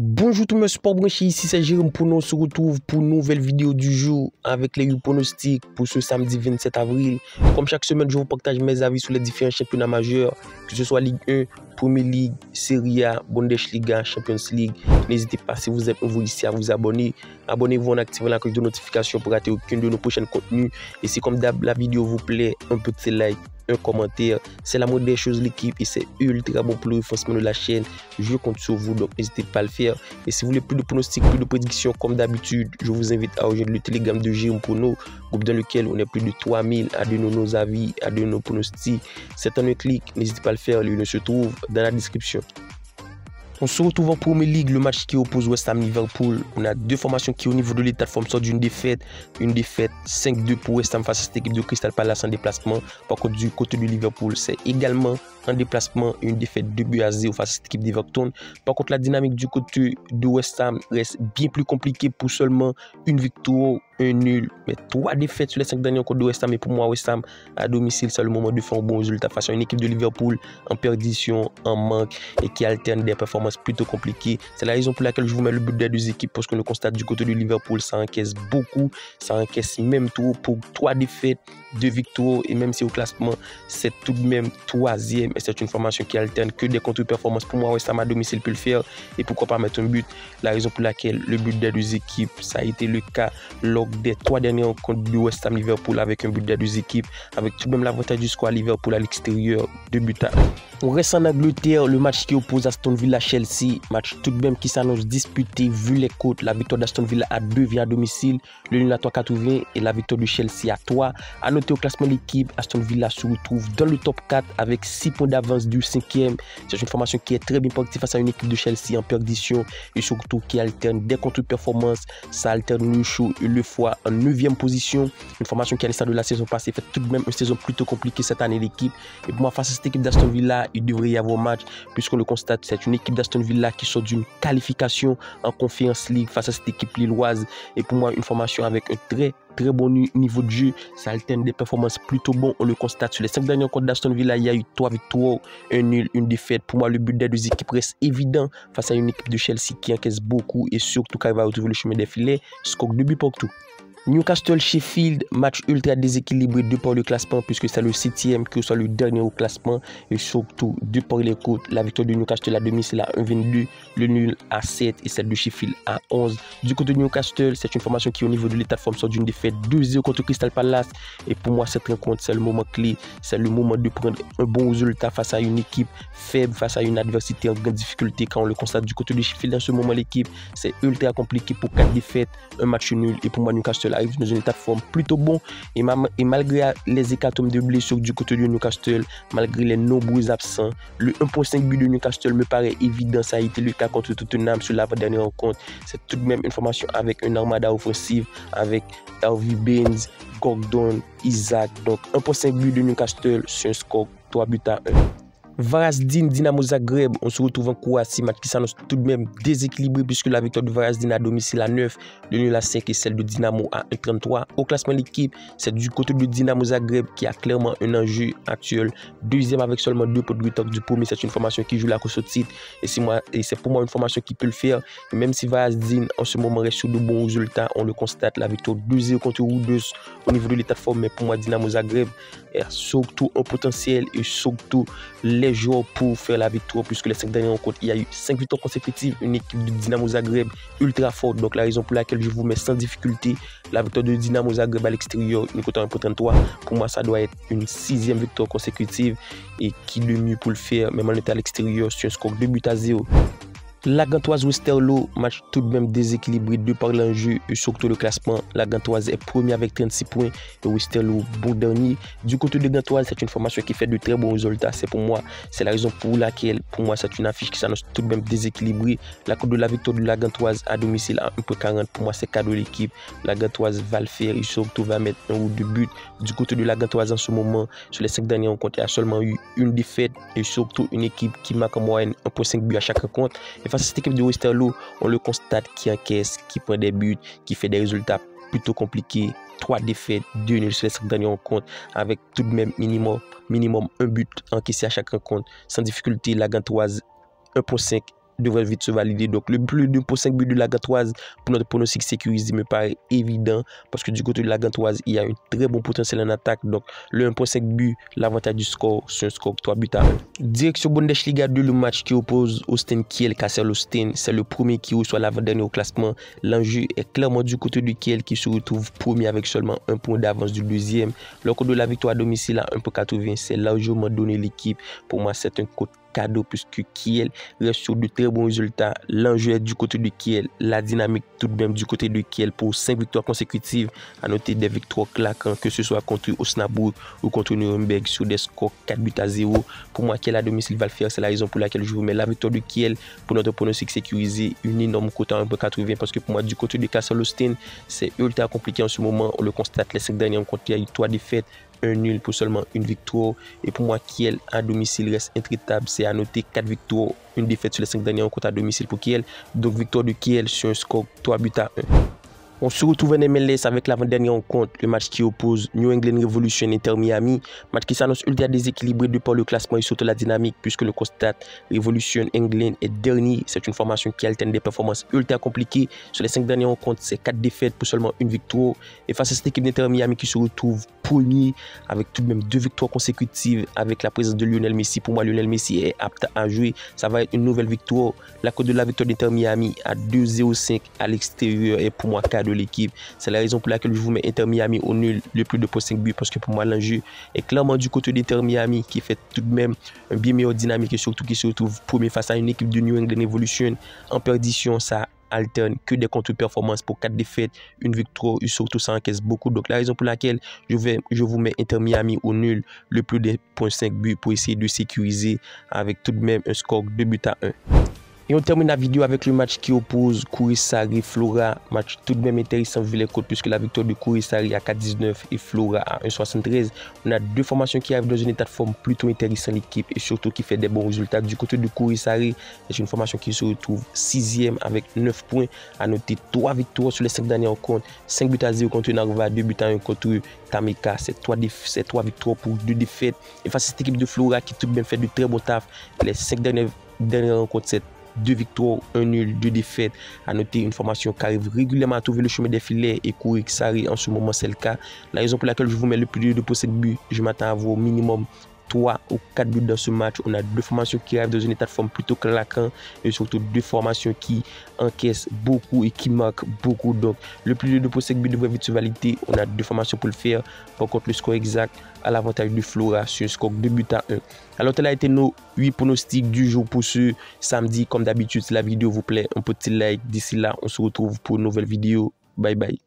Bonjour tout le monde, sport branché, ici c'est Jérôme pour nous. On se retrouve pour une nouvelle vidéo du jour avec les pronostics pour ce samedi 27 avril. Comme chaque semaine, je vous partage mes avis sur les différents championnats majeurs, que ce soit Ligue 1, Premier League, Serie A, Bundesliga, Champions League. N'hésitez pas, si vous êtes nouveau ici, à vous abonner. Abonnez-vous en activant la cloche de notification pour rater aucun de nos prochains contenus. Et si comme d'hab la vidéo vous plaît, un petit like, un commentaire, c'est la moindre des choses l'équipe et c'est ultra bon pour le renforcement de la chaîne. Je compte sur vous, donc n'hésitez pas à le faire. Et si vous voulez plus de pronostics, plus de prédictions comme d'habitude, je vous invite à rejoindre le Telegram de Jérôme Prono, groupe dans lequel on est plus de 3000 à donner nos avis, à donner nos pronostics. C'est en un clic, n'hésitez pas à le faire, le lien se trouve dans la description. On se retrouve en Premier League, le match qui oppose West Ham Liverpool. On a deux formations qui au niveau de l'état de forme sortent d'une défaite. Une défaite 5-2 pour West Ham face à cette équipe de Crystal Palace en déplacement. Par contre du côté de Liverpool, c'est également en déplacement une défaite 2-0 face à cette équipe d'Everton. Par contre la dynamique du côté de West Ham reste bien plus compliquée pour seulement une victoire, un nul, mais 3 défaites sur les 5 derniers rencontres de West Ham. Et pour moi, West Ham à domicile, c'est le moment de faire un bon résultat face à une équipe de Liverpool en perdition, en manque et qui alterne des performances plutôt compliquées. C'est la raison pour laquelle je vous mets le but des deux équipes, parce que le constate du côté de Liverpool, ça encaisse beaucoup, ça encaisse même trop pour 3 défaites, 2 victoires, et même si au classement, c'est tout de même 3e, et c'est une formation qui alterne que des contre-performances. Pour moi, West Ham à domicile peut le faire, et pourquoi pas mettre un but. La raison pour laquelle le but des deux équipes, ça a été le cas lors des 3 dernières rencontres de West Ham Liverpool avec un but des deux équipes, avec tout de même l'avantage du score à Liverpool à l'extérieur, 2 buts à 1. On reste en Angleterre, le match qui oppose Aston Villa Chelsea, match tout de même qui s'annonce disputé vu les côtes. La victoire d'Aston Villa à 2 via domicile, le nul à 3,80 et la victoire de Chelsea à 3. À noter au classement de l'équipe, Aston Villa se retrouve dans le top 4 avec 6 points d'avance du 5e. C'est une formation qui est très bien partie face à une équipe de Chelsea en perdition et surtout qui alterne des contre-performances. Ça alterne le chaud et le froid en 9e position. Une formation qui à l'instar de la saison passée fait tout de même une saison plutôt compliquée cette année l'équipe. Et pour moi, face à cette équipe d'Aston Villa, il devrait y avoir match, puisqu'on le constate, c'est une équipe d'Aston Villa qui sort d'une qualification en Conference League face à cette équipe lilloise. Et pour moi, une formation avec un très bon niveau de jeu, ça alterne des performances plutôt bonnes. On le constate sur les 5 derniers rencontres d'Aston Villa, il y a eu 3 victoires, un nul, une défaite. Pour moi, le but des deux équipes reste évident face à une équipe de Chelsea qui encaisse beaucoup et surtout qui va retrouver le chemin des filets. Score 2 buts partout. Newcastle Sheffield, match ultra déséquilibré de par le classement, puisque c'est le 7e que soit le dernier au classement, et surtout de par les côtes. La victoire de Newcastle à domicile à 1,22, le nul à 7 et celle de Sheffield à 11. Du côté de Newcastle, c'est une formation qui au niveau de l'état de forme sort d'une défaite 2-0 contre Crystal Palace, et pour moi cette rencontre c'est le moment clé, c'est le moment de prendre un bon résultat face à une équipe faible, face à une adversité en grande difficulté. Quand on le constate du côté de Sheffield en ce moment, l'équipe c'est ultra compliqué pour 4 défaites, un match nul, et pour moi Newcastle arrive dans un état de forme plutôt bon et malgré les hécatombes de blessures du côté de Newcastle, malgré les nombreux absents, le 1,5 but de Newcastle me paraît évident. Ça a été le cas contre Tottenham sur l'avant-dernière rencontre. C'est tout de même une formation avec une armada offensive avec Harvey Baines, Gordon, Isaac. Donc 1,5 but de Newcastle sur un score 3 buts à 1. Varazdin, Dinamo Zagreb, on se retrouve en Croatie, match qui s'annonce tout de même déséquilibré puisque la victoire de Varazdin à domicile à 9, le nul à 5 et celle de Dinamo à 1,33. Au classement de l'équipe, c'est du côté de Dinamo Zagreb qui a clairement un enjeu actuel. 2e avec seulement 2 points de retard du premier, c'est une formation qui joue la course au titre et c'est pour moi une formation qui peut le faire. Et même si Varazdin en ce moment reste sur de bons résultats, on le constate, la victoire 2-0 contre Ruders au niveau de l'état de forme, mais pour moi Dinamo Zagreb a surtout un potentiel et surtout les joueurs pour faire la victoire, puisque les 5 dernières rencontres, il y a eu 5 victoires consécutives, une équipe de Dinamo Zagreb ultra forte. Donc la raison pour laquelle je vous mets sans difficulté la victoire de Dinamo Zagreb à l'extérieur, une cote à 1,33. Pour moi, ça doit être une 6e victoire consécutive et qui de mieux pour le faire, même en étant à l'extérieur sur un score 2 buts à 0. La Gantoise Westerlo, match tout de même déséquilibré de par l'enjeu et surtout le classement. La Gantoise est premier avec 36 points et Westerlo bon dernier. Du côté de Gantoise, c'est une formation qui fait de très bons résultats. C'est la raison pour laquelle pour moi c'est une affiche qui s'annonce tout de même déséquilibrée. La cote de la victoire de la Gantoise à domicile à 1,40, pour moi c'est cadeau l'équipe. La Gantoise va le faire et surtout va mettre un ou 2 buts. Du côté de la Gantoise en ce moment, sur les 5 dernières rencontres, il y a seulement eu une défaite et surtout une équipe qui marque en moyenne 1,5 buts à chaque rencontre. Et face à cette équipe de Westerlo, on le constate qui encaisse, qui prend des buts, qui fait des résultats plutôt compliqués. 3 défaites, 2 nuls sur les 5 dernières rencontres, avec tout de même minimum un but encaissé à chaque rencontre. Sans difficulté, la Gantoise 1,5 devrait vite se valider. Donc, le plus de pour 5 buts de la Gantoise pour notre pronostic sécurisé me paraît évident parce que du côté de la Gantoise, il y a un très bon potentiel en attaque. Donc, le 1.5 but, l'avantage du score, c'est un score 3 buts à 1. Direction Bundesliga 2, le match qui oppose Holstein Kiel, Kassel Holstein. C'est le premier qui reçoit l'avant-dernier au classement. L'enjeu est clairement du côté de Kiel qui se retrouve premier avec seulement un point d'avance du deuxième. Le cours de la victoire à domicile à 1.80, c'est largement donné l'équipe. Pour moi, c'est un côté cadeau puisque Kiel reste sur de très bons résultats. L'enjeu est du côté de Kiel, la dynamique tout de même du côté de Kiel pour 5 victoires consécutives. À noter des victoires claquantes, que ce soit contre Osnabrück ou contre Nuremberg sur des scores 4 buts à 0. Pour moi, Kiel à domicile va le faire, c'est la raison pour laquelle je vous mets la victoire de Kiel pour notre pronostic sécurisé, une énorme cote à 1.80 parce que pour moi, du côté de Kassel Holstein, c'est ultra compliqué en ce moment. On le constate, les 5 derniers rencontres, il y a eu 3 défaites, un nul pour seulement une victoire. Et pour moi, Kiel à domicile reste intraitable. C'est à noter 4 victoires, une défaite sur les 5 derniers rencontres à domicile pour Kiel. Donc victoire de Kiel sur un score 3 buts à 1. On se retrouve en MLS avec l'avant-dernière rencontre, le match qui oppose New England Revolution et Inter Miami. Match qui s'annonce ultra déséquilibré de par le classement et surtout la dynamique, puisque le constate Revolution England est dernier. C'est une formation qui alterne des performances ultra compliquées. Sur les 5 dernières rencontres, c'est 4 défaites pour seulement une victoire. Et face à cette équipe d'Inter Miami qui se retrouve premier avec tout de même 2 victoires consécutives avec la présence de Lionel Messi. Pour moi, Lionel Messi est apte à jouer. Ça va être une nouvelle victoire. La cote de la victoire d'Inter Miami à 2,05 à l'extérieur est pour moi cadeau de l'équipe. C'est la raison pour laquelle je vous mets Inter Miami au nul, le plus de 5 buts, parce que pour moi l'enjeu est clairement du côté d'Inter Miami qui fait tout de même un bien meilleur dynamique et surtout qui se retrouve premier face à une équipe de New England Revolution en perdition. Ça alterne que des contre-performances pour 4 défaites, une victoire et surtout ça encaisse beaucoup. Donc la raison pour laquelle je vous mets Inter Miami au nul, le plus de 0.5 buts pour essayer de sécuriser avec tout de même un score 2 buts à 1. Et on termine la vidéo avec le match qui oppose Kuressaare Flora. Match tout de même intéressant vu les cotes puisque la victoire de Kuressaare à 4,19 et Flora à 1,73. On a deux formations qui arrivent dans un état de forme plutôt intéressant l'équipe et surtout qui fait des bons résultats. Du côté de Kuressaare, c'est une formation qui se retrouve 6e avec 9 points. À noter 3 victoires sur les 5 dernières rencontres. 5 buts à 0 contre Narva, 2 buts à 1 contre Tameka. C'est 3 victoires pour 2 défaites. Et face à cette équipe de Flora qui tout de même fait du très bon taf. Les 5 dernières rencontres, c'est 2 victoires, 1 nul, 2 défaites. À noter une formation qui arrive régulièrement à trouver le chemin des filets et Kuressaare en ce moment c'est le cas. La raison pour laquelle je vous mets le plus de possède but, je m'attends à voir au minimum 3 ou 4 buts dans ce match. On a deux formations qui arrivent dans un état de forme plutôt claquant et surtout deux formations qui encaissent beaucoup et qui marquent beaucoup. Donc le plus de 5 buts devrait vite se valider. On a deux formations pour le faire. Par contre, le score exact à l'avantage du Flora sur un score 2 buts à 1. Alors, tel a été nos 8 pronostics du jour pour ce samedi. Comme d'habitude, si la vidéo vous plaît, un petit like. D'ici là, on se retrouve pour une nouvelle vidéo. Bye bye.